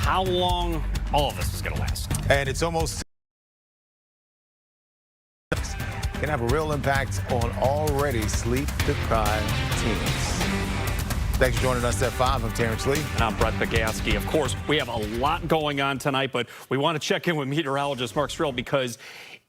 how long all of this is going to last. And it's almost can have a real impact on already sleep-deprived teens. Thanks for joining us at 5. I'm Terrence Lee. And I'm Brett Bagansky. Of course, we have a lot going on tonight, but we want to check in with meteorologist Mark Strill because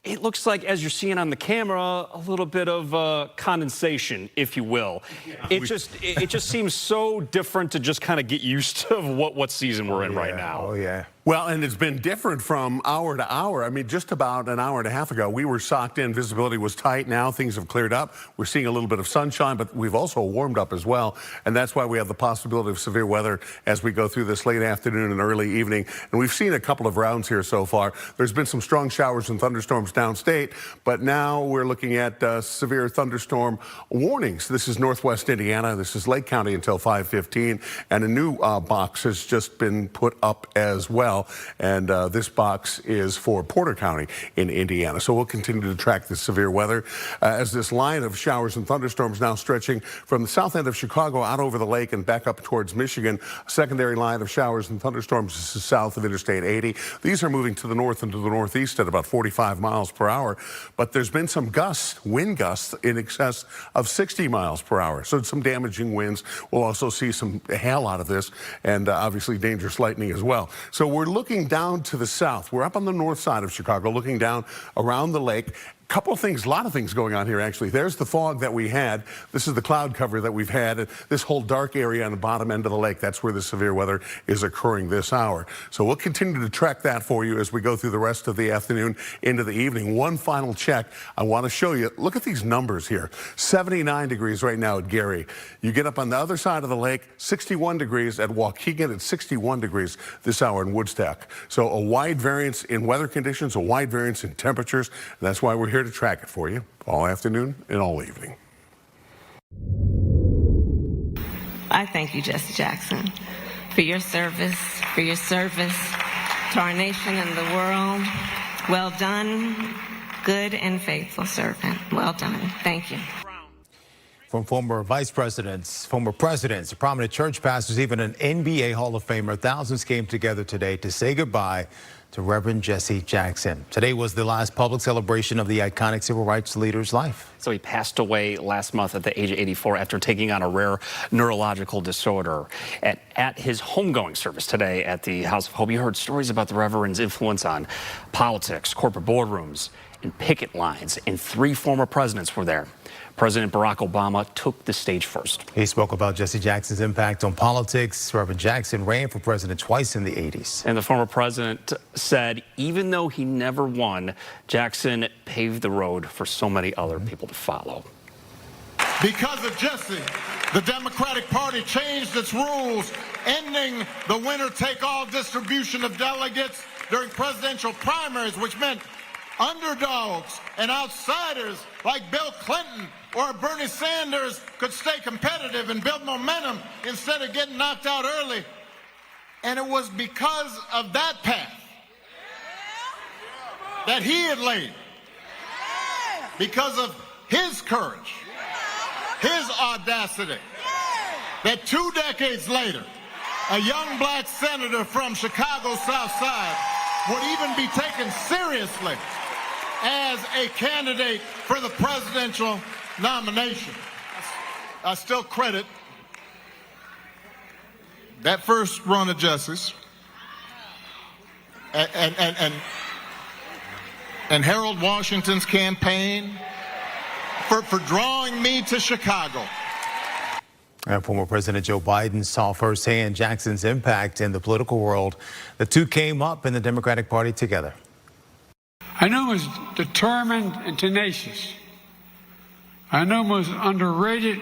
it looks like, as you're seeing on the camera, a little bit of condensation, if you will. It just seems so different to just kind of get used to what season we're in right now. Oh, yeah. Well, and it's been different from hour to hour. I mean, just about an hour and a half ago, we were socked in. Visibility was tight. Now things have cleared up. We're seeing a little bit of sunshine, but we've also warmed up as well. And that's why we have the possibility of severe weather as we go through this late afternoon and early evening. And we've seen a couple of rounds here so far. There's been some strong showers and thunderstorms downstate, but now we're looking at severe thunderstorm warnings. This is northwest Indiana. This is Lake County until 5:15. And a new box has just been put up as well. And this box is for Porter County in Indiana. So we'll continue to track the severe weather as this line of showers and thunderstorms now stretching from the south end of Chicago out over the lake and back up towards Michigan. A secondary line of showers and thunderstorms is south of Interstate 80. These are moving to the north and to the northeast at about 45 miles per hour. But there's been some gusts, wind gusts in excess of 60 miles per hour. So some damaging winds. We'll also see some hail out of this and obviously dangerous lightning as well. So we're looking down to the south. We're up on the north side of Chicago, looking down around the lake. Couple of things, a lot of things going on here, actually. There's the fog that we had. This is the cloud cover that we've had. This whole dark area on the bottom end of the lake, that's where the severe weather is occurring this hour. So we'll continue to track that for you as we go through the rest of the afternoon into the evening. One final check I want to show you. Look at these numbers here. 79 degrees right now at Gary. You get up on the other side of the lake, 61 degrees at Waukegan and 61 degrees this hour in Woodstock. So a wide variance in weather conditions, a wide variance in temperatures. And that's why we're here to track it for you all afternoon and all evening. I thank you, Jesse Jackson, for your service to our nation and the world. Well done, good and faithful servant. Well done. Thank you. From former vice presidents, former presidents, prominent church pastors, even an NBA Hall of Famer, thousands came together today to say goodbye to Reverend Jesse Jackson. Today was the last public celebration of the iconic civil rights leader's life. So he passed away last month at the age of 84 after taking on a rare neurological disorder. At his homegoing service today at the House of Hope, you heard stories about the Reverend's influence on politics, corporate boardrooms, and picket lines, and 3 former presidents were there. President Barack Obama took the stage first. He spoke about Jesse Jackson's impact on politics. Reverend Jackson ran for president twice in the 80s. And the former president said even though he never won, Jackson paved the road for so many other people to follow. Because of Jesse, the Democratic Party changed its rules, ending the winner-take-all distribution of delegates during presidential primaries, which meant underdogs and outsiders like Bill Clinton or Bernie Sanders could stay competitive and build momentum instead of getting knocked out early. And it was because of that path that he had laid, because of his courage, his audacity, that 2 decades later, a young black senator from Chicago's South Side would even be taken seriously as a candidate for the presidential nomination. I still credit that first run of Jesse's and Harold Washington's campaign for drawing me to Chicago. And former President Joe Biden saw firsthand Jackson's impact in the political world. The two came up in the Democratic Party together. I knew he was determined and tenacious. I knew he was underrated,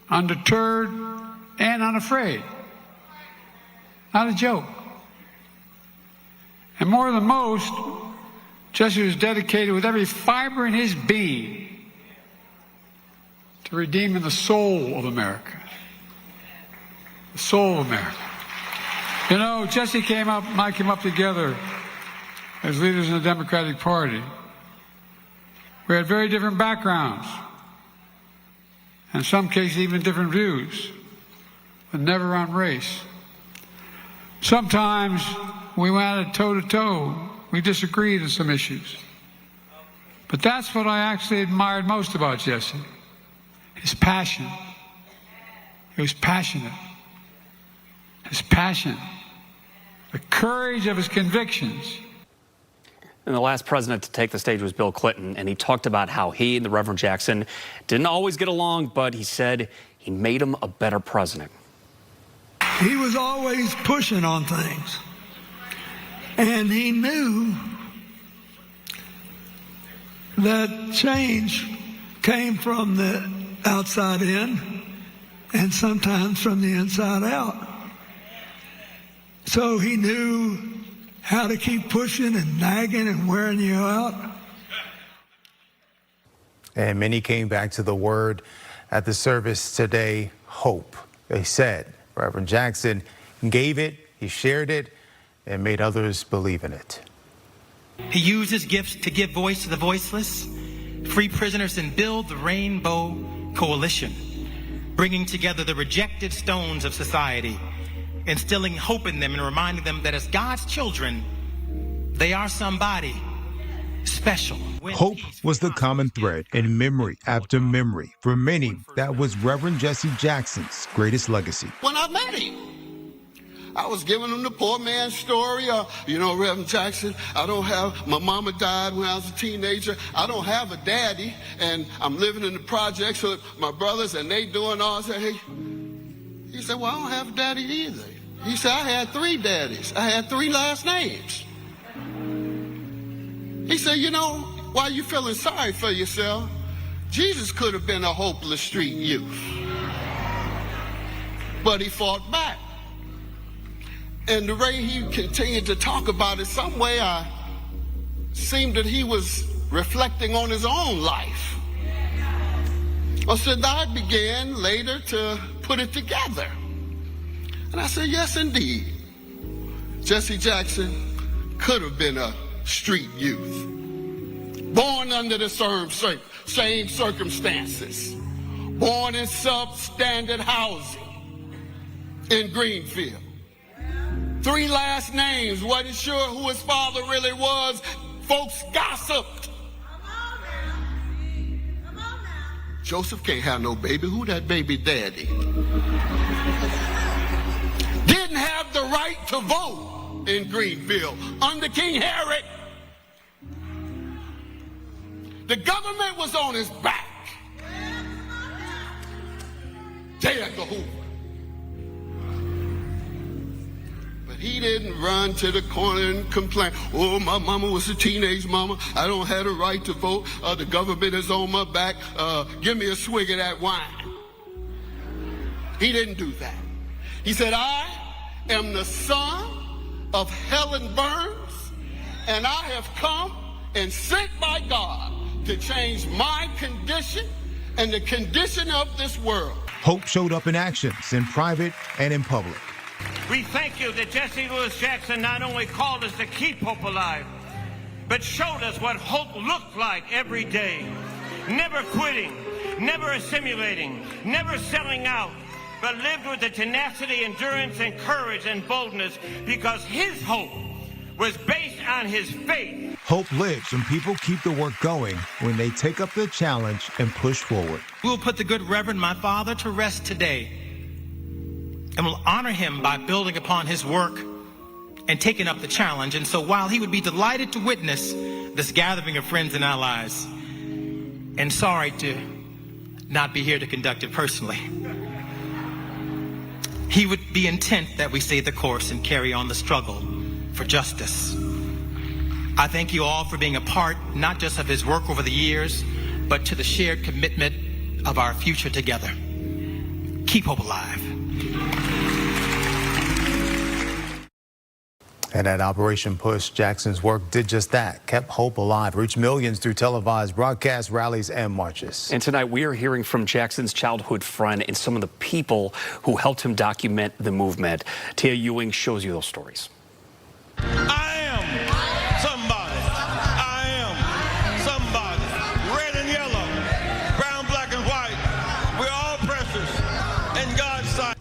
undeterred, and unafraid. Not a joke. And more than most, Jesse was dedicated with every fiber in his being to redeeming the soul of America. The soul of America. You know, Jesse came up, and I came up together as leaders in the Democratic Party. We had very different backgrounds, in some cases even different views, but never on race. Sometimes we went at toe-to-toe. We disagreed on some issues. But that's what I actually admired most about Jesse, his passion. He was passionate. His passion, the courage of his convictions. And the last president to take the stage was Bill Clinton, and he talked about how he and the Reverend Jackson didn't always get along, but he said he made him a better president. He was always pushing on things, and he knew that change came from the outside in and sometimes from the inside out. So he knew how to keep pushing and nagging and wearing you out. And many came back to the word at the service today, hope. They said Reverend Jackson gave it, he shared it, and made others believe in it. He used his gifts to give voice to the voiceless, free prisoners, and build the Rainbow Coalition, bringing together the rejected stones of society, instilling hope in them and reminding them that as God's children, they are somebody special. Hope was the common thread in memory after memory. For many, that was Reverend Jesse Jackson's greatest legacy. When I met him, I was giving him the poor man's story. Reverend Jackson, my mama died when I was a teenager. I don't have a daddy, and I'm living in the projects with my brothers, and they doing all that. He said, well, I don't have a daddy either. He said, I had 3 daddies. I had 3 last names. He said, why you feeling sorry for yourself? Jesus could have been a hopeless street youth. But he fought back. And the way he continued to talk about it, some way I seemed that he was reflecting on his own life. So I began later to put it together. And I said, yes, indeed. Jesse Jackson could have been a street youth, born under the same circumstances, born in substandard housing in Greenfield. 3 last names, wasn't sure who his father really was. Folks gossiped. Joseph can't have no baby. Who that baby daddy? Didn't have the right to vote in Greenfield under King Herod. The government was on his back. J. Edgar Hoover. But he didn't run to the corner and complain. Oh, my mama was a teenage mama. I don't have the right to vote. The government is on my back. Give me a swig of that wine. He didn't do that. He said, I am the son of Helen Burns, and I have come and sent by God to change my condition and the condition of this world. Hope showed up in actions, in private and in public. We thank you that Jesse Louis Jackson not only called us to keep hope alive, but showed us what hope looked like every day. Never quitting, never assimilating, never selling out, but lived with the tenacity, endurance, and courage and boldness because his hope was based on his faith. Hope lives when people keep the work going, when they take up the challenge and push forward. We will put the good Reverend, my father, to rest today, and will honor him by building upon his work and taking up the challenge. And so while he would be delighted to witness this gathering of friends and allies, and sorry to not be here to conduct it personally, he would be intent that we stay the course and carry on the struggle for justice. I thank you all for being a part, not just of his work over the years, but to the shared commitment of our future together. Keep hope alive. And at Operation Push, Jackson's work did just that, kept hope alive, reached millions through televised broadcasts, rallies, and marches. And tonight we are hearing from Jackson's childhood friend and some of the people who helped him document the movement. Tia Ewing shows you those stories. I am somebody. I am somebody. Red and yellow, brown, black, and white. We're all precious in God's sight.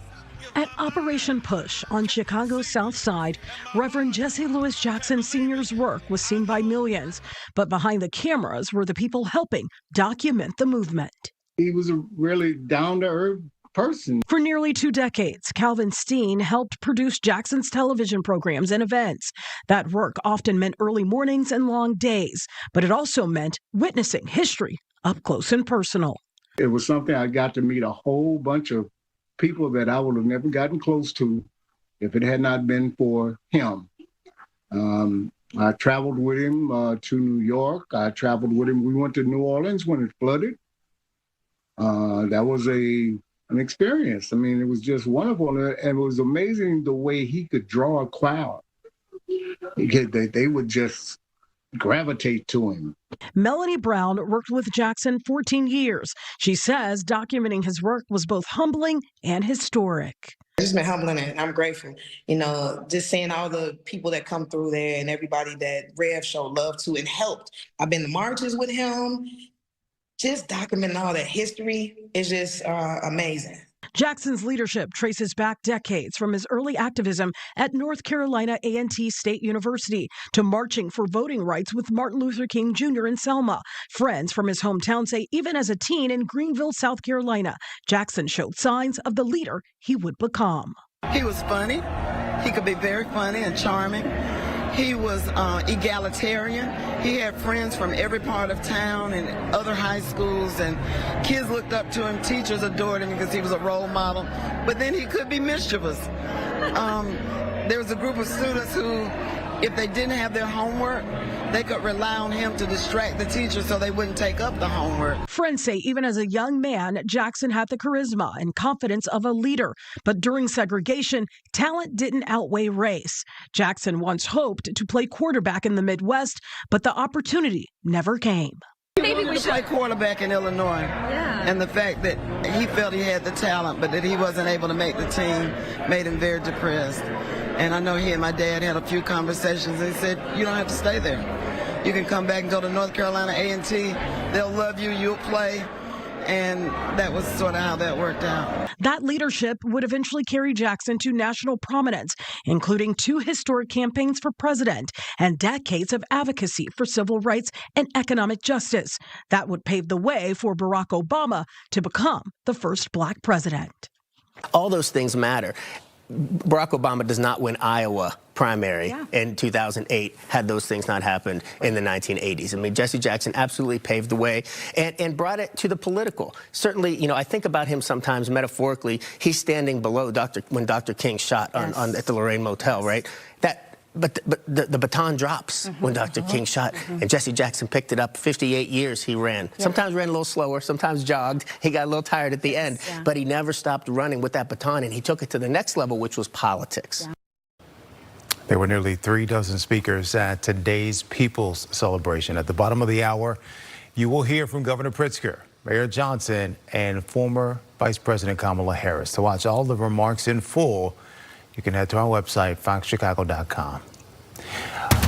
At Operation Push on Chicago's South Side, Reverend Jesse Louis Jackson Sr.'s work was seen by millions, but behind the cameras were the people helping document the movement. He was a really down-to-earth person. For nearly 2 decades, Calvin Steen helped produce Jackson's television programs and events. That work often meant early mornings and long days, but it also meant witnessing history up close and personal. It was something I got to meet a whole bunch of people that I would have never gotten close to if it had not been for him. I traveled with him to New York. I traveled with him. We went to New Orleans when it flooded. That was an experience. I mean, it was just wonderful. And it was amazing the way he could draw a crowd. They would just gravitate to him. Melanie Brown worked with Jackson 14 years. She says documenting his work was both humbling and historic. It's been humbling and I'm grateful. You know, just seeing all the people that come through there and everybody that Rev showed love to and helped. I've been to marches with him. Just documenting all that history is just amazing. Jackson's leadership traces back decades, from his early activism at North Carolina A&T State University to marching for voting rights with Martin Luther King Jr. in Selma. Friends from his hometown say even as a teen in Greenville, South Carolina, Jackson showed signs of the leader he would become. He was funny. He could be very funny and charming. He was egalitarian. He had friends from every part of town and other high schools, and kids looked up to him. Teachers adored him because he was a role model. But then he could be mischievous. There was a group of students who, if they didn't have their homework, they could rely on him to distract the teacher so they wouldn't take up the homework. Friends say even as a young man, Jackson had the charisma and confidence of a leader. But during segregation, talent didn't outweigh race. Jackson once hoped to play quarterback in the Midwest, but the opportunity never came. Maybe we should play quarterback in Illinois. Yeah. And the fact that he felt he had the talent, but that he wasn't able to make the team made him very depressed. And I know he and my dad had a few conversations, and he said, you don't have to stay there. You can come back and go to North Carolina A&T. They'll love you. You'll play. And that was sort of how that worked out. That leadership would eventually carry Jackson to national prominence, including 2 historic campaigns for president and decades of advocacy for civil rights and economic justice. That would pave the way for Barack Obama to become the first Black president. All those things matter. Barack Obama does not win Iowa primary in 2008 had those things not happened in the 1980s. I mean, Jesse Jackson absolutely paved the way and brought it to the political. Certainly, you know, I think about him sometimes metaphorically. He's standing below when Dr. King shot at the Lorraine Motel, right? But the baton drops when Dr. King shot, and Jesse Jackson picked it up. 58 years he ran. Sometimes ran a little slower, sometimes jogged. He got a little tired at the end, but he never stopped running with that baton, and he took it to the next level, which was politics. There were nearly 3 dozen speakers at today's People's Celebration. At the bottom of the hour, you will hear from Governor Pritzker, Mayor Johnson, and former Vice President Kamala Harris. To watch all the remarks in full, you can head to our website, foxchicago.com.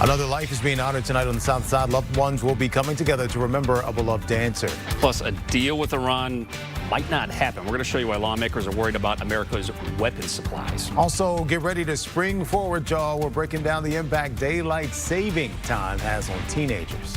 Another life is being honored tonight on the South Side. Loved ones will be coming together to remember a beloved dancer. Plus, a deal with Iran might not happen. We're going to show you why lawmakers are worried about America's weapons supplies. Also, get ready to spring forward, y'all. We're breaking down the impact daylight saving time has on teenagers.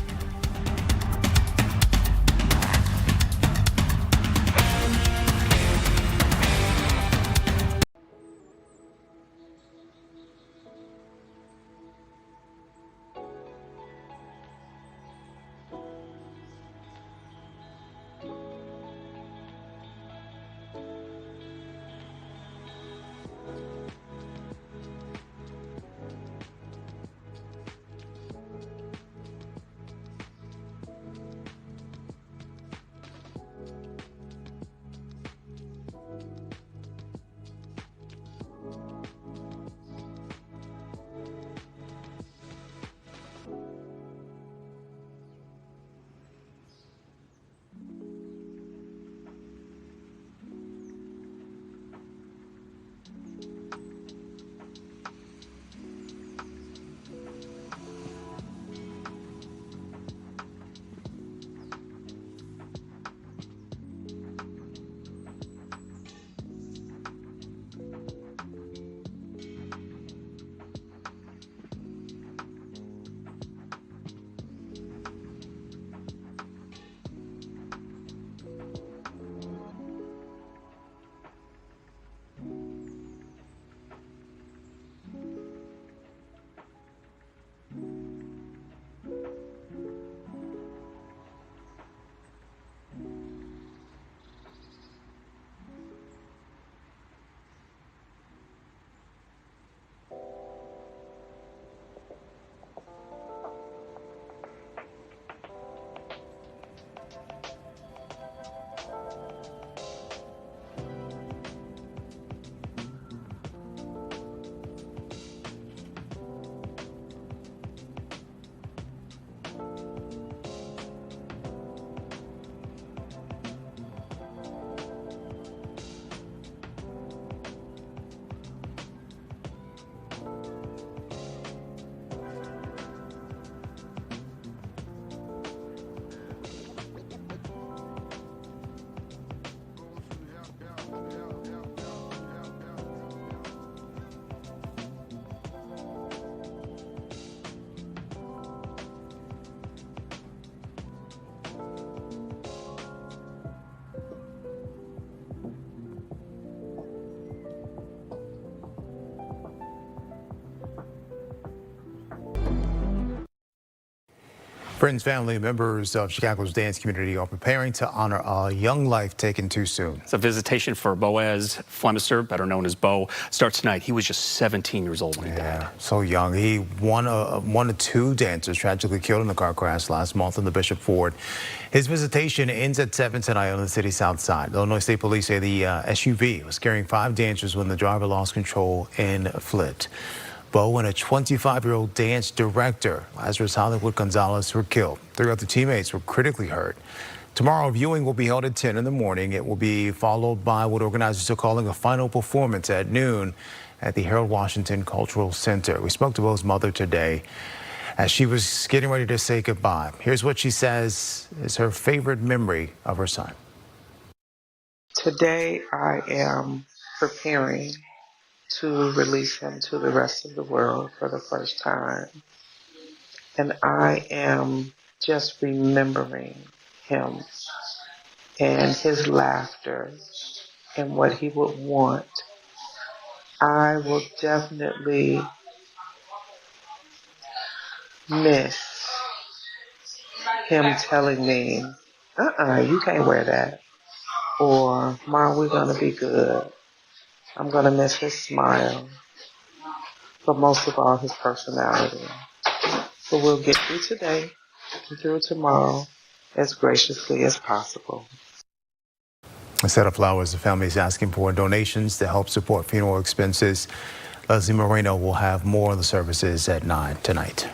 Friends, family, members of Chicago's dance community are preparing to honor a young life taken too soon. It's a visitation for Boaz Flemister, better known as Bo, starts tonight. He was just 17 years old when he died. So young. He one of two dancers tragically killed in a car crash last month in the Bishop Ford. His visitation ends at 7 tonight on the city's south side. Illinois State Police say the SUV was carrying 5 dancers when the driver lost control and fled. Bo and a 25-year-old dance director, Lazarus Hollywood Gonzalez, were killed. 3 other teammates were critically hurt. Tomorrow, viewing will be held at 10 in the morning. It will be followed by what organizers are calling a final performance at noon at the Harold Washington Cultural Center. We spoke to Bo's mother today as she was getting ready to say goodbye. Here's what she says is her favorite memory of her son. Today, I am preparing to release him to the rest of the world for the first time. And I am just remembering him and his laughter and what he would want. I will definitely miss him telling me, you can't wear that. Or, Mom, we're going to be good. I'm going to miss his smile, but most of all, his personality. So we'll get through today and through tomorrow as graciously as possible. A set of flowers, the family is asking for donations to help support funeral expenses. Leslie Moreno will have more of the services at 9 tonight.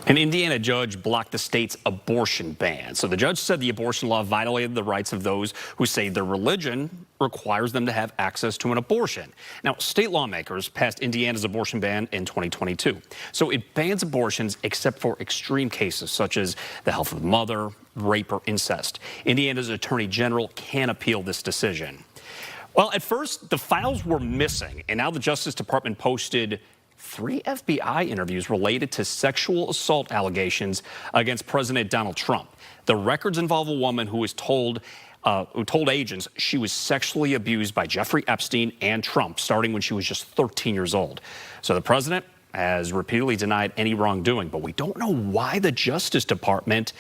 An Indiana judge blocked the state's abortion ban. So the judge said the abortion law violated the rights of those who say their religion requires them to have access to an abortion. Now, state lawmakers passed Indiana's abortion ban in 2022. So it bans abortions except for extreme cases such as the health of the mother, rape, or incest. Indiana's attorney general can appeal this decision. Well, at first, the files were missing, and now the Justice Department posted 3 FBI interviews related to sexual assault allegations against President Donald Trump. The records involve a woman who told agents she was sexually abused by Jeffrey Epstein and Trump starting when she was just 13 years old. So the president has repeatedly denied any wrongdoing, but we don't know why the Justice Department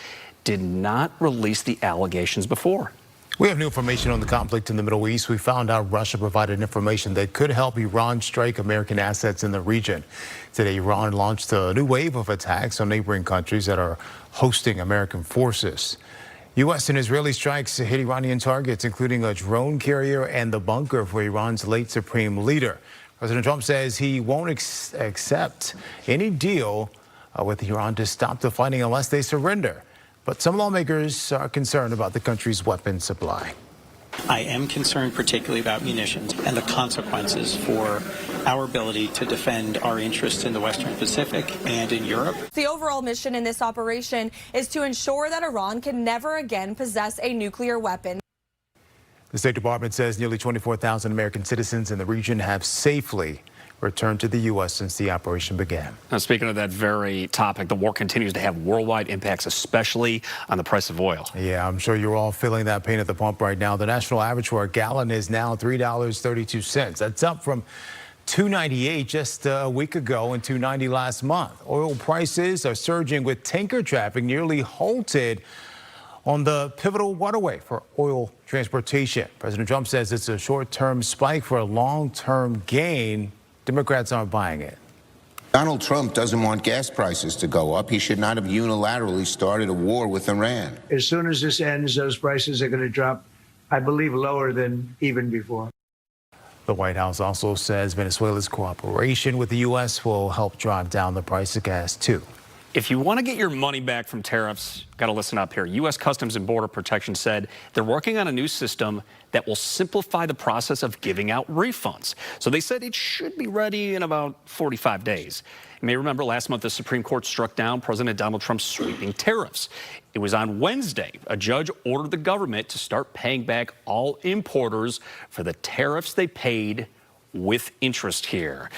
did not release the allegations before. We have new information on the conflict in the Middle East. We found out Russia provided information that could help Iran strike American assets in the region. Today, Iran launched a new wave of attacks on neighboring countries that are hosting American forces. U.S. and Israeli strikes hit Iranian targets, including a drone carrier and the bunker for Iran's late supreme leader. President Trump says he won't accept any deal with Iran to stop the fighting unless they surrender. But some lawmakers are concerned about the country's weapons supply. I am concerned particularly about munitions and the consequences for our ability to defend our interests in the Western Pacific and in Europe. The overall mission in this operation is to ensure that Iran can never again possess a nuclear weapon. The State Department says nearly 24,000 American citizens in the region have safely returned to the U.S. since the operation began. Now, speaking of that very topic, the war continues to have worldwide impacts, especially on the price of oil. Yeah, I'm sure you're all feeling that pain at the pump right now. The national average for a gallon is now $3.32. That's up from $2.98 just a week ago and $2.90 last month. Oil prices are surging with tanker traffic nearly halted on the pivotal waterway for oil transportation. President Trump says it's a short-term spike for a long-term gain. Democrats aren't buying it. Donald Trump doesn't want gas prices to go up. He should not have unilaterally started a war with Iran. As soon as this ends, those prices are going to drop, I believe, lower than even before. The White House also says Venezuela's cooperation with the U.S. will help drive down the price of gas, too. If you want to get your money back from tariffs, got to listen up here. U.S. Customs and Border Protection said they're working on a new system that will simplify the process of giving out refunds. So they said it should be ready in about 45 days. You may remember last month the Supreme Court struck down President Donald Trump's sweeping tariffs. It was on Wednesday. A judge ordered the government to start paying back all importers for the tariffs they paid with interest here.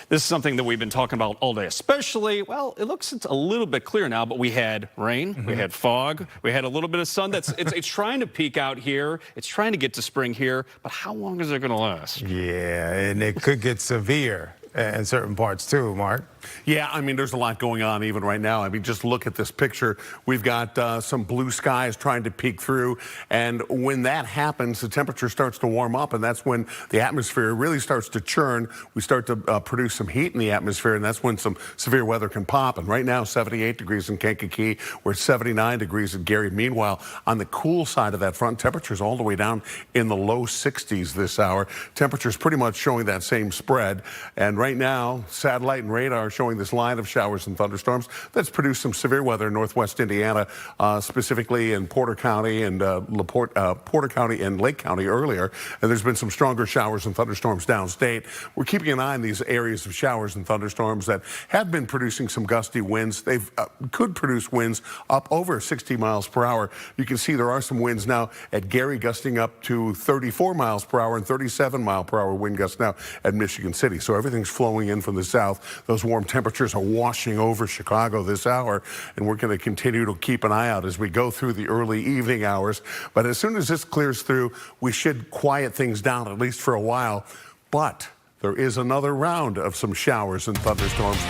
This is something that we've been talking about all day, especially, well, it looks it's a little bit clear now, but we had rain, we had fog, we had a little bit of sun. It's trying to peak out here. It's trying to get to spring here, but how long is it going to last? Yeah, and it could get severe in certain parts too, Mark. Yeah, I mean, there's a lot going on even right now. I mean, just look at this picture. We've got some blue skies trying to peek through, and when that happens, the temperature starts to warm up, and that's when the atmosphere really starts to churn. We start to produce some heat in the atmosphere, and that's when some severe weather can pop. And right now, 78 degrees in Kankakee. We're at 79 degrees in Gary. Meanwhile, on the cool side of that front, temperatures all the way down in the low 60s this hour. Temperatures pretty much showing that same spread. And right now, satellite and radar showing this line of showers and thunderstorms that's produced some severe weather in northwest Indiana, specifically in Porter County and Porter County and Lake County earlier. And there's been some stronger showers and thunderstorms downstate. We're keeping an eye on these areas of showers and thunderstorms that have been producing some gusty winds. They could produce winds up over 60 miles per hour. You can see there are some winds now at Gary gusting up to 34 miles per hour and 37 mile per hour wind gusts now at Michigan City. So everything's flowing in from the south. Those warm temperatures are washing over Chicago this hour, and we're going to continue to keep an eye out as we go through the early evening hours. But as soon as this clears through, we should quiet things down, at least for a while. But there is another round of some showers and thunderstorms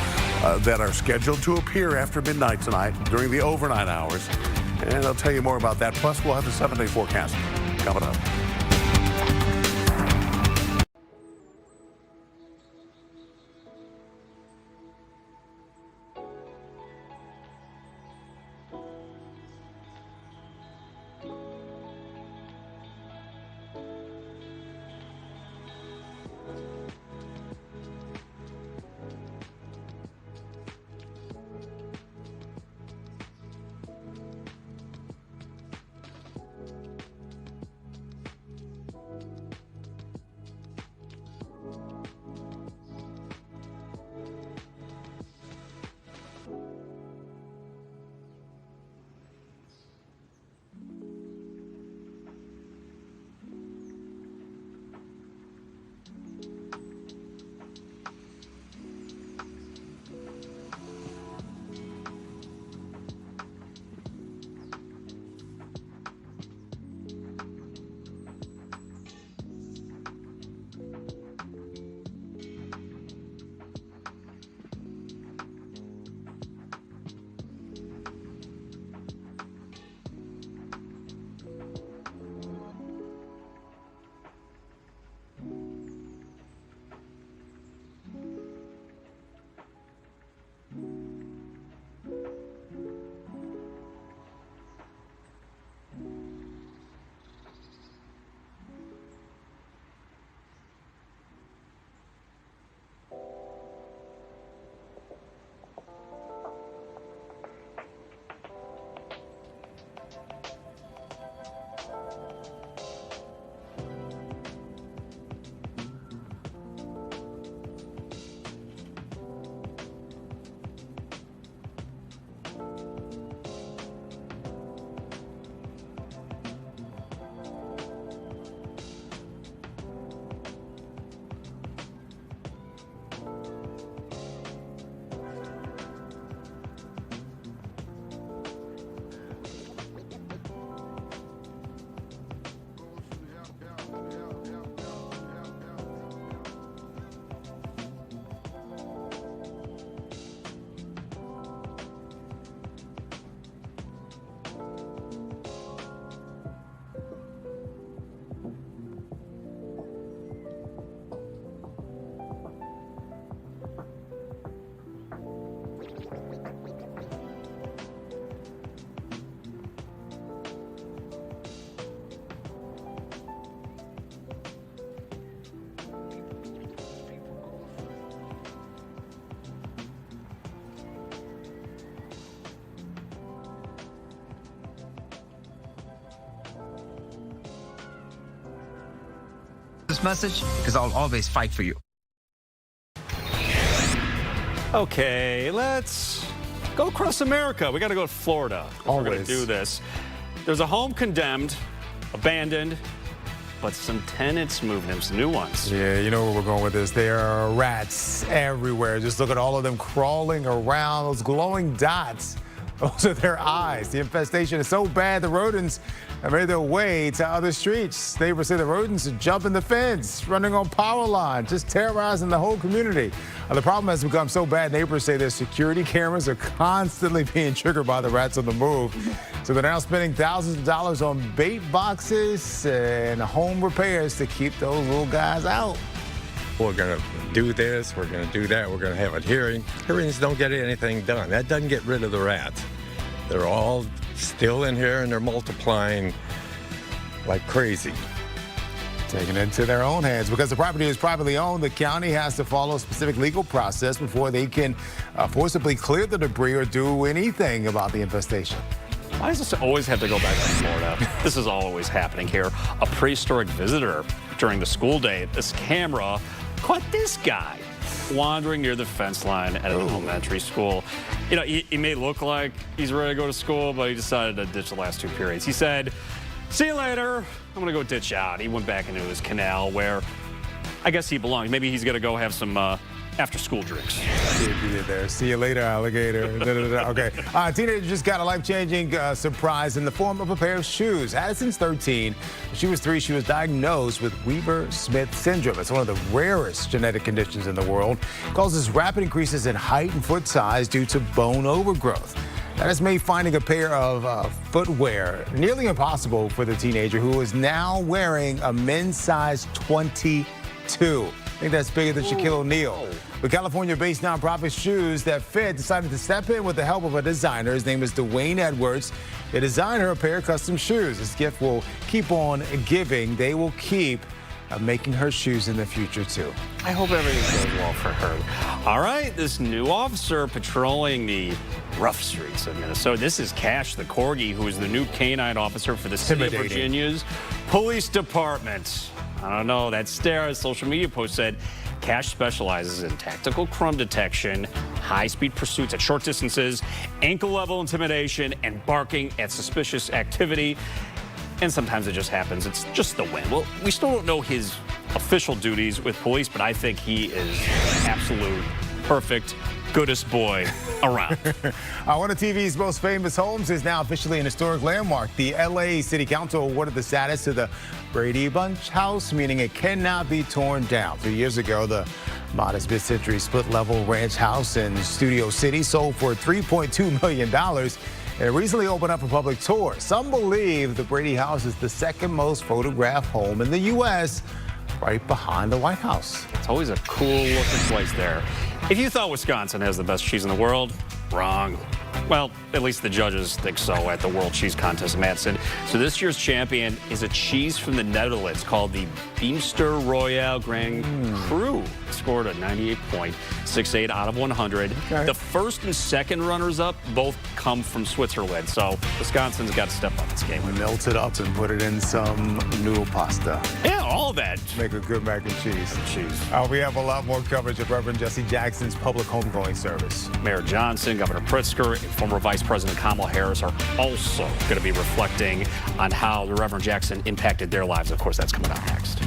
that are scheduled to appear after midnight tonight during the overnight hours. And I'll tell you more about that. Plus, we'll have the 7-day forecast coming up. This message because I'll always fight for you. Okay, let's go across America. We got to go to Florida. We're going to do this. There's a home condemned, abandoned, but some tenants moved in, some new ones. Yeah, you know where we're going with this. There are rats everywhere. Just look at all of them crawling around. Those glowing dots Those are their eyes. The infestation is so bad the rodents have made their way to other streets. Neighbors say the rodents are jumping the fence, running on power lines, just terrorizing the whole community. The problem has become so bad, neighbors say their security cameras are constantly being triggered by the rats on the move. So they're now spending thousands of dollars on bait boxes and home repairs to keep those little guys out. We're going to do this, we're going to do that, we're going to have a hearing. Hearings don't get anything done. That doesn't get rid of the rats. They're all still in here and they're multiplying like crazy. Taking it into their own hands. Because the property is privately owned, the county has to follow a specific legal process before they can forcibly clear the debris or do anything about the infestation. Why does this always have to go back to Florida? This is always happening here. A prehistoric visitor during the school day, this camera caught this guy wandering near the fence line at an elementary school. You know, he may look like he's ready to go to school, but he decided to ditch the last 2 periods. He said, "See you later. I'm going to go ditch out." He went back into his canal where I guess he belongs. Maybe he's going to go have some after-school drinks. See what you did there. See you later, alligator. Okay. Teenager just got a life-changing surprise in the form of a pair of shoes. Had it since 13. When she was 3, she was diagnosed with Weaver-Smith syndrome. It's one of the rarest genetic conditions in the world. It causes rapid increases in height and foot size due to bone overgrowth. That has made finding a pair of footwear nearly impossible for the teenager, who is now wearing a men's size 22. I think that's bigger than Shaquille O'Neal. The California-based nonprofit Shoes That Fit decided to step in with the help of a designer. His name is Dwayne Edwards. They designed her a pair of custom shoes. This gift will keep on giving. They will keep making her shoes in the future, too. I hope everything goes well for her. All right, this new officer patrolling the rough streets of Minnesota. This is Cash the Corgi, who is the new canine officer for the city of Virginia's police department. I don't know, that stare, social media post said, Cash specializes in tactical crumb detection, high-speed pursuits at short distances, ankle-level intimidation, and barking at suspicious activity. And sometimes it just happens. It's just the wind. Well, we still don't know his official duties with police, but I think he is absolute perfect, goodest boy around. One of TV's most famous homes is now officially an historic landmark. The LA City Council awarded the status to the Brady Bunch house, meaning it cannot be torn down. 3 years ago, the modest mid-century split-level ranch house in Studio City sold for $3.2 million. And it recently opened up for public tour. Some believe the Brady house is the second most photographed home in the U.S., right behind the White House. It's always a cool looking place there. If you thought Wisconsin has the best cheese in the world, wrong. Well, at least the judges think so at the World Cheese Contest in Madison. So this year's champion is a cheese from the Netherlands called the Beemster Royale Grand Cru. Scored a 98.68 out of 100. Okay. The first and second runners-up both come from Switzerland, so Wisconsin's got to step up this game. We melt it up and put it in some noodle pasta. Yeah, all that. Make a good mac and cheese. We have a lot more coverage of Reverend Jesse Jackson's public homegoing service. Mayor Johnson, Governor Pritzker, and former Vice President Kamala Harris are also going to be reflecting on how the Reverend Jackson impacted their lives. Of course, that's coming up next.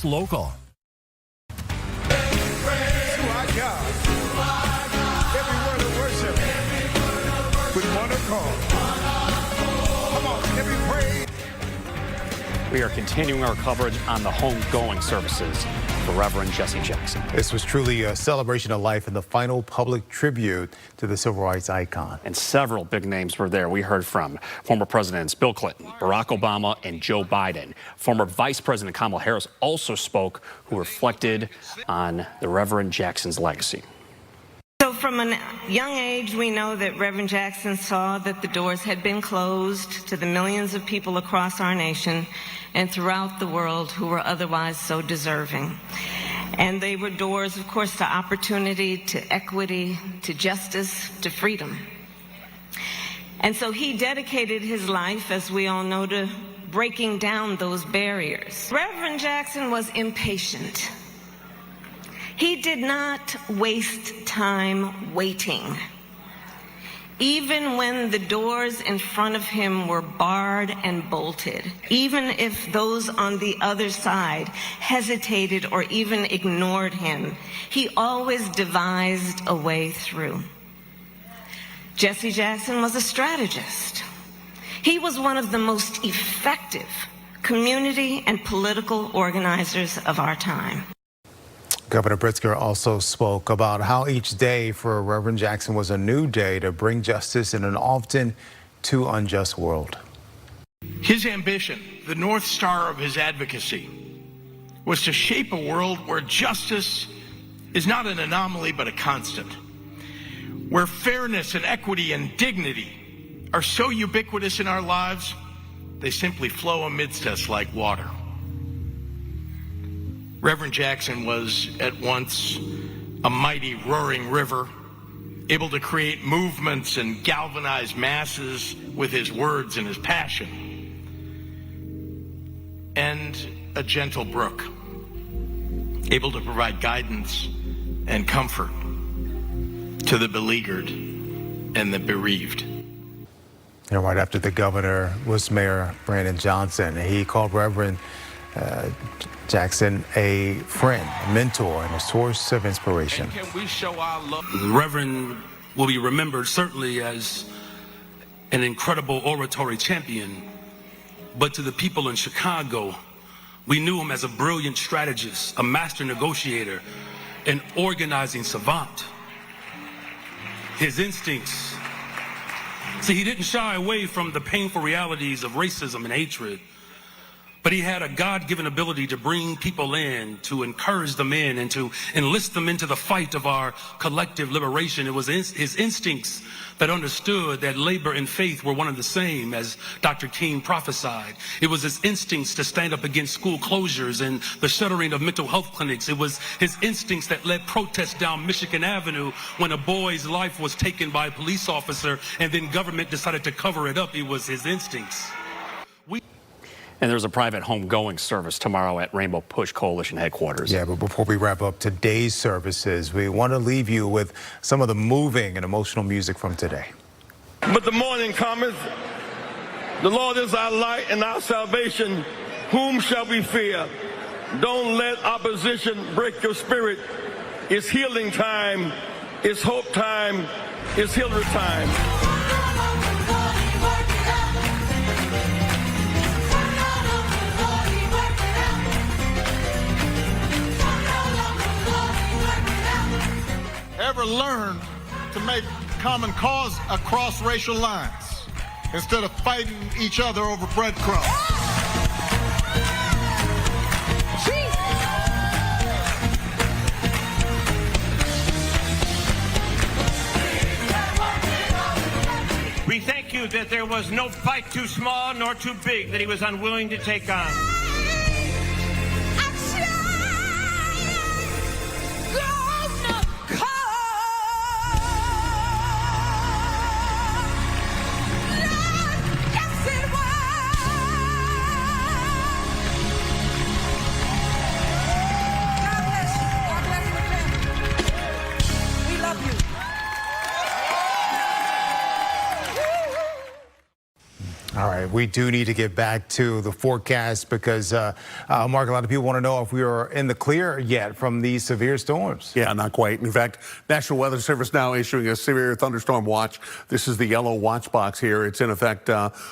Sports Local. We are continuing our coverage on the homegoing services for Reverend Jesse Jackson. This was truly a celebration of life and the final public tribute to the civil rights icon. And several big names were there. We heard from former presidents Bill Clinton, Barack Obama, and Joe Biden. Former Vice President Kamala Harris also spoke, who reflected on the Reverend Jackson's legacy. So from a young age, we know that Reverend Jackson saw that the doors had been closed to the millions of people across our nation and throughout the world who were otherwise so deserving. And they were doors, of course, to opportunity, to equity, to justice, to freedom. And so he dedicated his life, as we all know, to breaking down those barriers. Reverend Jackson was impatient. He did not waste time waiting. Even when the doors in front of him were barred and bolted, even if those on the other side hesitated or even ignored him, he always devised a way through. Jesse Jackson was a strategist. He was one of the most effective community and political organizers of our time. Governor Pritzker also spoke about how each day for Reverend Jackson was a new day to bring justice in an often too unjust world. His ambition, the North Star of his advocacy, was to shape a world where justice is not an anomaly but a constant, where fairness and equity and dignity are so ubiquitous in our lives, they simply flow amidst us like water. Reverend Jackson was at once a mighty roaring river, able to create movements and galvanize masses with his words and his passion, and a gentle brook, able to provide guidance and comfort to the beleaguered and the bereaved. And right after the governor was Mayor Brandon Johnson. He called Reverend Jackson a friend, a mentor, and a source of inspiration. And can we show our love? The Reverend will be remembered certainly as an incredible oratory champion, but to the people in Chicago, we knew him as a brilliant strategist, a master negotiator, an organizing savant. His instincts, see, he didn't shy away from the painful realities of racism and hatred, but he had a God-given ability to bring people in, to encourage them in, and to enlist them into the fight of our collective liberation. It was his instincts that understood that labor and faith were one and the same, as Dr. King prophesied. It was his instincts to stand up against school closures and the shuttering of mental health clinics. It was his instincts that led protests down Michigan Avenue when a boy's life was taken by a police officer and then government decided to cover it up. It was his instincts. And there's a private homegoing service tomorrow at Rainbow Push Coalition headquarters. Yeah, but before we wrap up today's services, we want to leave you with some of the moving and emotional music from today. But the morning cometh, the Lord is our light and our salvation. Whom shall we fear? Don't let opposition break your spirit. It's healing time. It's hope time. It's Hillary time. Ever learn to make common cause across racial lines instead of fighting each other over breadcrumbs? We thank you that there was no fight too small nor too big that he was unwilling to take on. All right, we do need to get back to the forecast because, Mark, a lot of people want to know if we are in the clear yet from these severe storms. Yeah, not quite. In fact, National Weather Service now issuing a severe thunderstorm watch. This is the yellow watch box here. It's in effect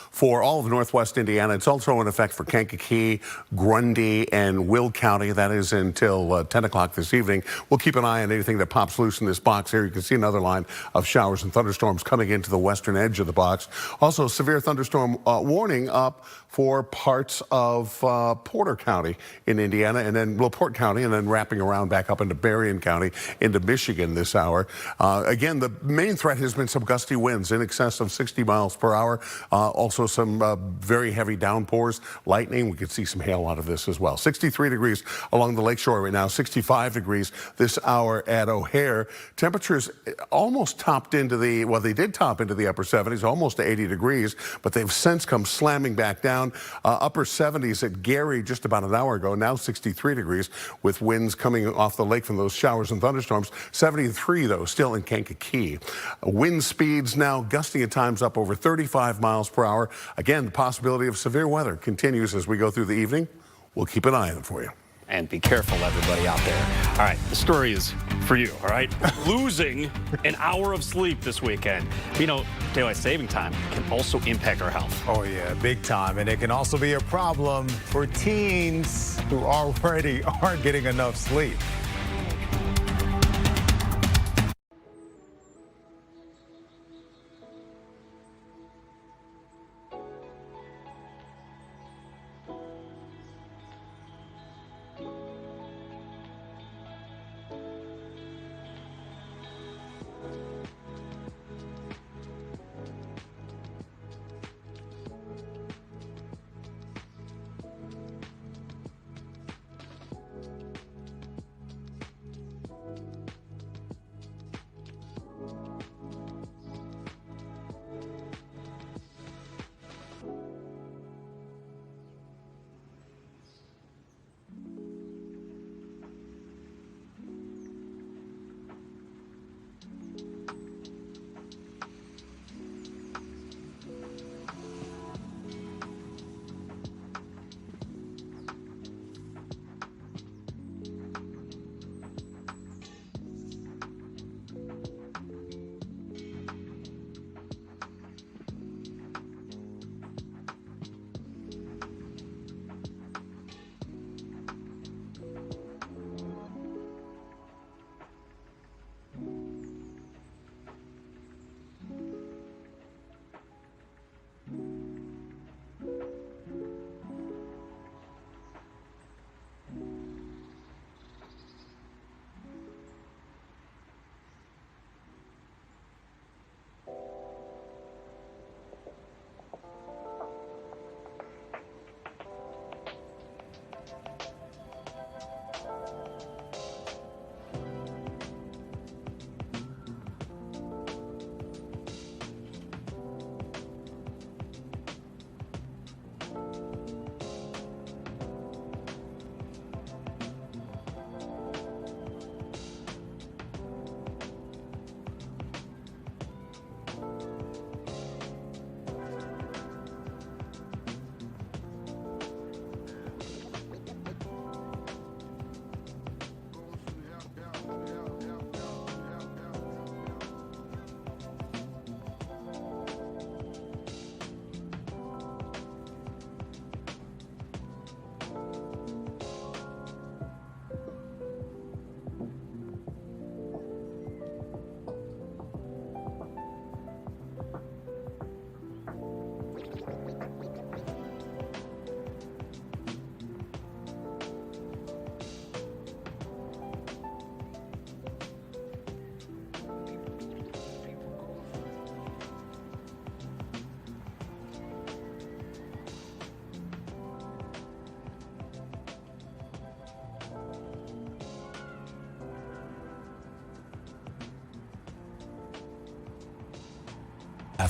for all of northwest Indiana. It's also in effect for Kankakee, Grundy, and Will County. That is until 10 o'clock this evening. We'll keep an eye on anything that pops loose in this box here. You can see another line of showers and thunderstorms coming into the western edge of the box. Also, severe thunderstorm warning up for parts of Porter County in Indiana, and then LaPorte County, and then wrapping around back up into Berrien County into Michigan this hour. Again, the main threat has been some gusty winds in excess of 60 miles per hour. Also some very heavy downpours, lightning. We could see some hail out of this as well. 63 degrees along the lakeshore right now, 65 degrees this hour at O'Hare. Temperatures almost topped into the, well, they did top into the upper 70s, almost to 80 degrees, but they've since come slamming back down. Upper 70s at Gary just about an hour ago, now 63 degrees with winds coming off the lake from those showers and thunderstorms. 73 though, still in Kankakee. Wind speeds now gusting at times up over 35 miles per hour. Again, the possibility of severe weather continues as we go through the evening. We'll keep an eye on it for you. And be careful, everybody out there. All right, the story is for you, all right? Losing an hour of sleep this weekend. You know, daylight saving time can also impact our health. Oh, yeah, big time. And it can also be a problem for teens who already aren't getting enough sleep.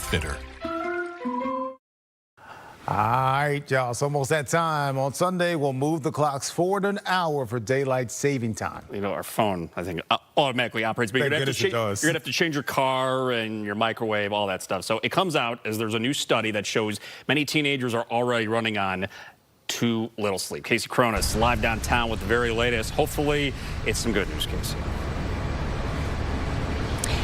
Fitter. All right, y'all. It's almost that time. On Sunday, we'll move the clocks forward an hour for daylight saving time. You know, our phone, I think, automatically operates, but you're going to have to change your car and your microwave, all that stuff. So it comes out as there's a new study that shows many teenagers are already running on too little sleep. Casey Cronus live downtown with the very latest. Hopefully, it's some good news, Casey.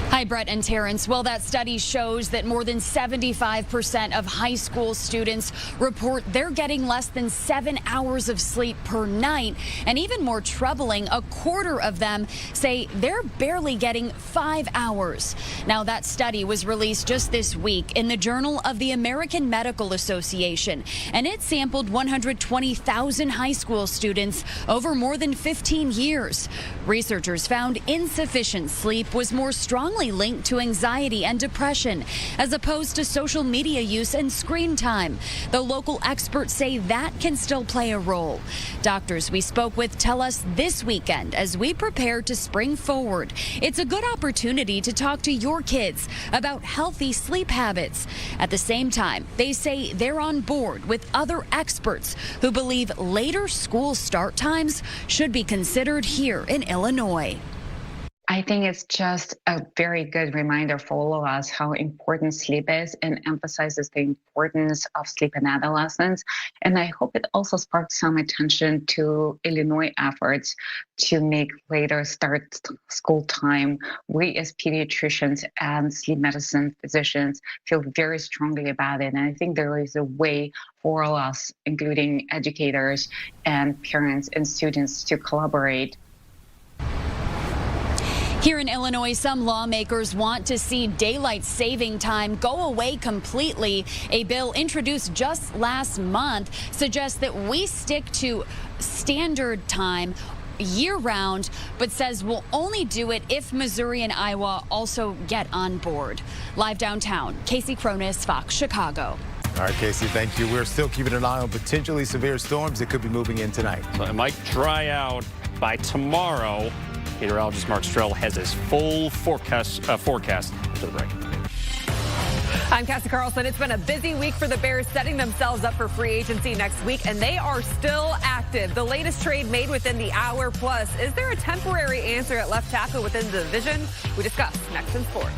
Hi, Brett and Terrence. Well, that study shows that more than 75% of high school students report they're getting less than 7 hours of sleep per night. And even more troubling, a quarter of them say they're barely getting 5 hours. Now, that study was released just this week in the Journal of the American Medical Association, and it sampled 120,000 high school students over more than 15 years. Researchers found insufficient sleep was more strongly linked to anxiety and depression, as opposed to social media use and screen time, though local experts say that can still play a role. Doctors we spoke with tell us this weekend, as we prepare to spring forward, it's a good opportunity to talk to your kids about healthy sleep habits. At the same time, they say they're on board with other experts who believe later school start times should be considered here in Illinois. I think it's just a very good reminder for all of us how important sleep is, and emphasizes the importance of sleep in adolescents. And I hope it also sparks some attention to Illinois efforts to make later start school time. We as pediatricians and sleep medicine physicians feel very strongly about it. And I think there is a way for all us, including educators and parents and students, to collaborate. Here in Illinois, some lawmakers want to see daylight saving time go away completely. A bill introduced just last month suggests that we stick to standard time year-round, but says we'll only do it if Missouri and Iowa also get on board. Live downtown, Casey Cronus, Fox Chicago. All right, Casey, thank you. We're still keeping an eye on potentially severe storms that could be moving in tonight. So it might dry out by tomorrow. Meteorologist Mark Strell has his full forecast after the break. I'm Cassie Carlson. It's been a busy week for the Bears, setting themselves up for free agency next week, and they are still active. The latest trade made within the hour. Plus, is there a temporary answer at left tackle within the division? We discuss next in sports.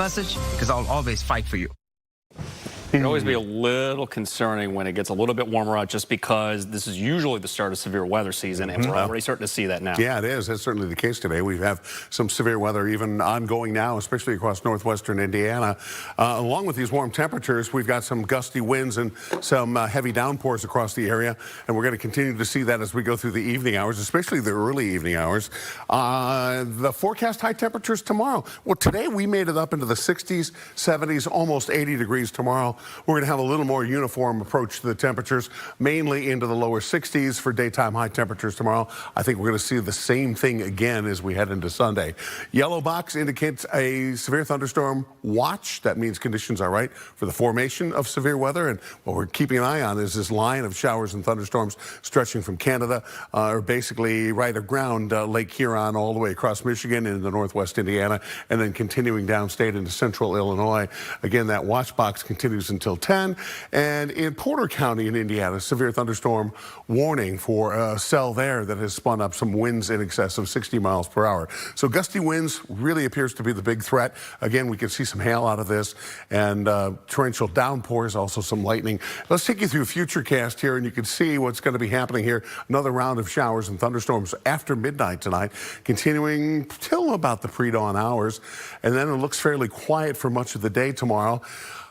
message because I'll always fight for you. It can always be a little concerning when it gets a little bit warmer out, just because this is usually the start of severe weather season, and we're already starting to see that now. Yeah, it is. That's certainly the case today. We have some severe weather even ongoing now, especially across northwestern Indiana. Along with these warm temperatures, we've got some gusty winds and some heavy downpours across the area, and we're going to continue to see that as we go through the evening hours, especially the early evening hours. The forecast high temperatures tomorrow. Well, today we made it up into the 60s, 70s, almost 80 degrees tomorrow. We're going to have a little more uniform approach to the temperatures, mainly into the lower 60s for daytime high temperatures tomorrow. I think we're going to see the same thing again as we head into Sunday. Yellow box indicates a severe thunderstorm watch. That means conditions are right for the formation of severe weather. And what we're keeping an eye on is this line of showers and thunderstorms stretching from Canada, or basically right around Lake Huron all the way across Michigan into northwest Indiana, and then continuing downstate into central Illinois. Again, that watch box continues until 10. And in Porter County in Indiana, severe thunderstorm warning for a cell there that has spun up some winds in excess of 60 miles per hour. So gusty winds really appears to be the big threat. Again, we can see some hail out of this, and torrential downpours, also some lightning. Let's take you through Futurecast here, and you can see what's going to be happening here. Another round of showers and thunderstorms after midnight tonight, continuing till about the pre-dawn hours. And then it looks fairly quiet for much of the day tomorrow.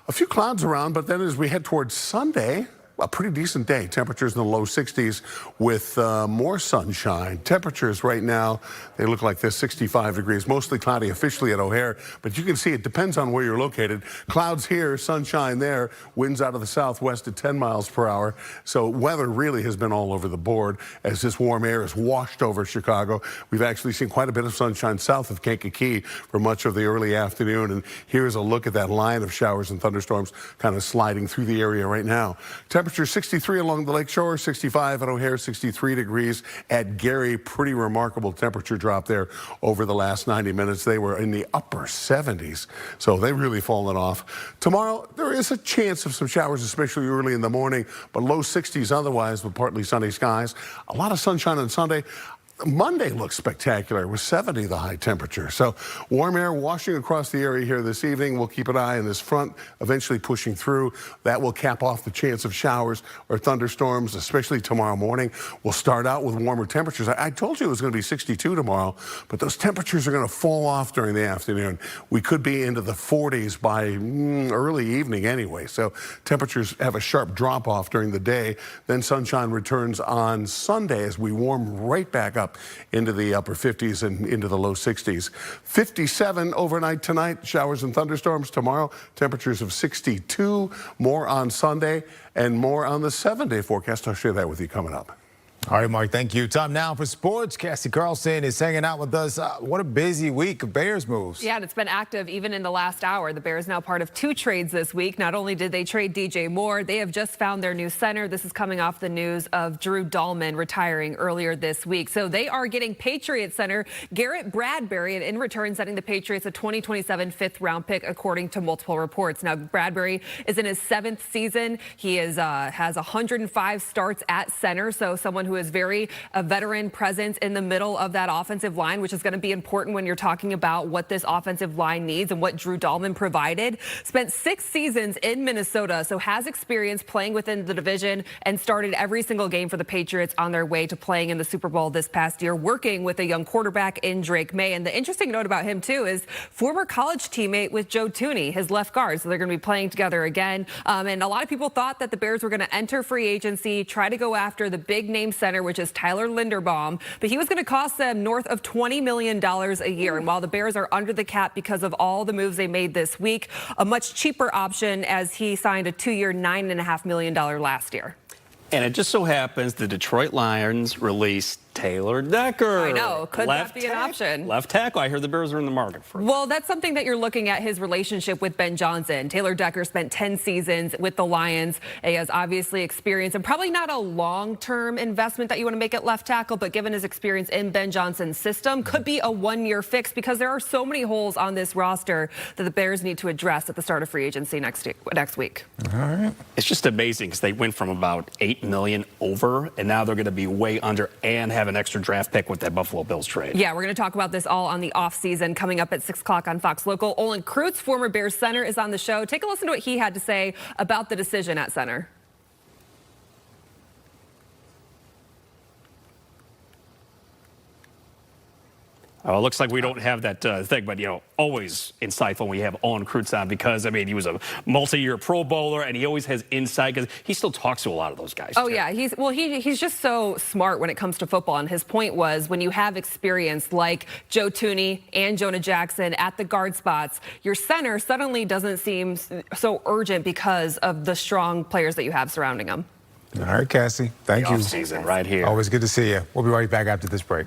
A few clouds around, but then as we head towards Sunday, a pretty decent day. Temperatures in the low 60s with more sunshine. Temperatures right now, they look like this, 65 degrees. Mostly cloudy officially at O'Hare, but you can see it depends on where you're located. Clouds here, sunshine there, winds out of the southwest at 10 miles per hour. So weather really has been all over the board as this warm air has washed over Chicago. We've actually seen quite a bit of sunshine south of Kankakee for much of the early afternoon. And here's a look at that line of showers and thunderstorms kind of sliding through the area right now. Temperature 63 along the lakeshore, 65 at O'Hare, 63 degrees at Gary. Pretty remarkable temperature drop there over the last 90 minutes. They were in the upper 70s, so they've really fallen off. Tomorrow, there is a chance of some showers, especially early in the morning, but low 60s otherwise with partly sunny skies. A lot of sunshine on Sunday. Monday looks spectacular with 70 the high temperature. So warm air washing across the area here this evening. We'll keep an eye on this front eventually pushing through. That will cap off the chance of showers or thunderstorms, especially tomorrow morning. We'll start out with warmer temperatures. I told you it was going to be 62 tomorrow, but those temperatures are going to fall off during the afternoon. We could be into the 40s by early evening anyway. So temperatures have a sharp drop off during the day. Then sunshine returns on Sunday as we warm right back up into the upper 50s and into the low 60s. 57 overnight tonight, showers and thunderstorms tomorrow. Temperatures of 62, more on Sunday and more on the 7-day forecast. I'll share that with you coming up. All right, Mark, thank you. Time now for sports. Cassie Carlson is hanging out with us. What a busy week of Bears moves. Yeah, and it's been active even in the last hour. The Bears now part of 2 trades this week. Not only did they trade DJ Moore, they have just found their new center. This is coming off the news of Drew Dahlman retiring earlier this week. So they are getting Patriots center Garrett Bradbury, and in return setting the Patriots a 2027 5th-round pick, according to multiple reports. Now, Bradbury is in his 7th season. He has 105 starts at center, so someone who is very a veteran presence in the middle of that offensive line, which is going to be important when you're talking about what this offensive line needs and what Drew Dahlman provided. Spent 6 seasons in Minnesota, so has experience playing within the division and started every single game for the Patriots on their way to playing in the Super Bowl this past year, working with a young quarterback in Drake May. And the interesting note about him, too, is former college teammate with Joe Thuney, his left guard. So they're going to be playing together again. And a lot of people thought that the Bears were going to enter free agency, try to go after the big name center, which is Tyler Linderbaum, but he was going to cost them north of $20 million a year. And while the Bears are under the cap because of all the moves they made this week, a much cheaper option as he signed a 2-year, $9.5 million last year. And it just so happens the Detroit Lions released Taylor Decker. I know. Could that be an option? Left tackle. I hear the Bears are in the market for it. Well, that's something that you're looking at, his relationship with Ben Johnson. Taylor Decker spent 10 seasons with the Lions. He has obviously experience and probably not a long-term investment that you want to make at left tackle, but given his experience in Ben Johnson's system, could be a 1-year fix because there are so many holes on this roster that the Bears need to address at the start of free agency next week. All right. It's just amazing because they went from about $8 million over, and now they're going to be way under and have an extra draft pick with that Buffalo Bills trade. Yeah, we're going to talk about this all on the offseason coming up at 6 o'clock on Fox Local. Olin Kreutz, former Bears center, is on the show. Take a listen to what he had to say about the decision at center. It looks like we don't have that thing, but, you know, always insightful when we have Olin Kreutz on because, I mean, he was a multi-year Pro Bowler, and he always has insight because he still talks to a lot of those guys. Oh, too. yeah. He's just so smart when it comes to football, and his point was when you have experience like Joe Thuney and Jonah Jackson at the guard spots, your center suddenly doesn't seem so urgent because of the strong players that you have surrounding him. All right, Cassie. Thank you. Season right here. Always good to see you. We'll be right back after this break.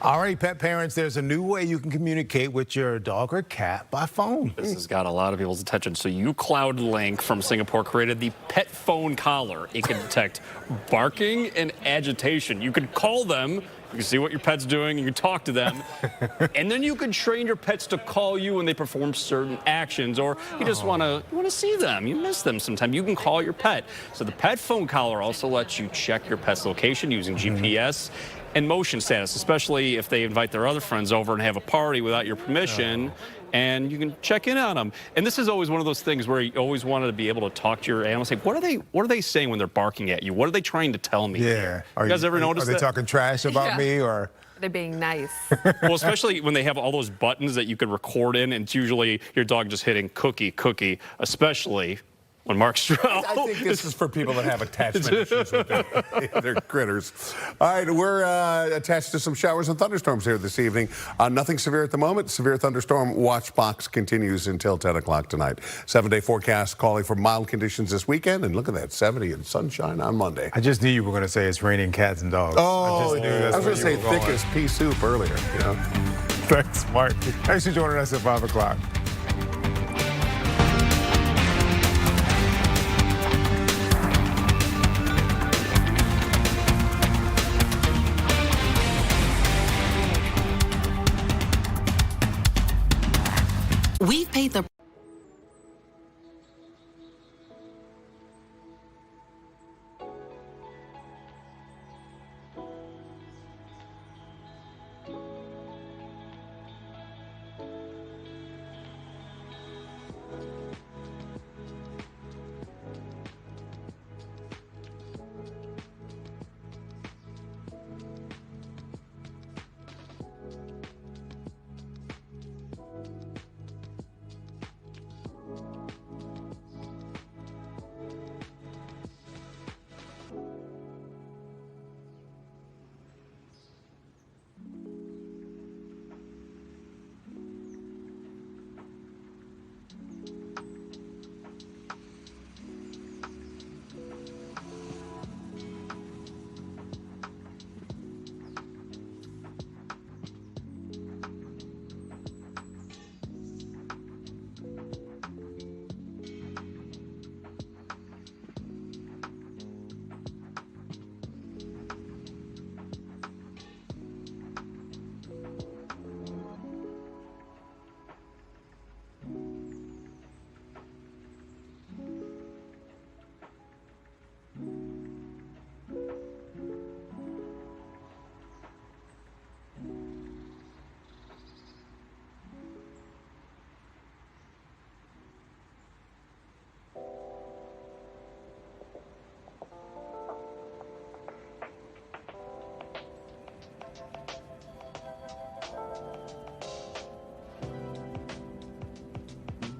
All right, pet parents, there's a new way you can communicate with your dog or cat by phone. This has got a lot of people's attention. So UCloudLink from Singapore created the pet phone collar. It can detect barking and agitation. You can call them, you can see what your pet's doing, you can talk to them, and then you can train your pets to call you when they perform certain actions, or you just want to see them, you miss them sometime. You can call your pet. So the pet phone collar also lets you check your pet's location using GPS and motion status, especially if they invite their other friends over and have a party without your permission, and you can check in on them. And this is always one of those things where you always wanted to be able to talk to your animal, say, what are they saying when they're barking at you? What are they trying to tell me? Yeah. You guys ever notice that? Are they talking trash about me, or? They're being nice. Well, especially when they have all those buttons that you can record in, and it's usually your dog just hitting cookie, cookie, especially when Mark Stroh. I think this is for people that have attachment issues with their critters. All right, we're attached to some showers and thunderstorms here this evening. Nothing severe at the moment. Severe thunderstorm watch box continues until 10 o'clock tonight. 7-day forecast calling for mild conditions this weekend. And look at that, 70 and sunshine on Monday. I just knew you were going to say it's raining cats and dogs. Oh, I was going to say thick as pea soup earlier. You know? Thanks, Mark. Thanks for joining us at 5 o'clock.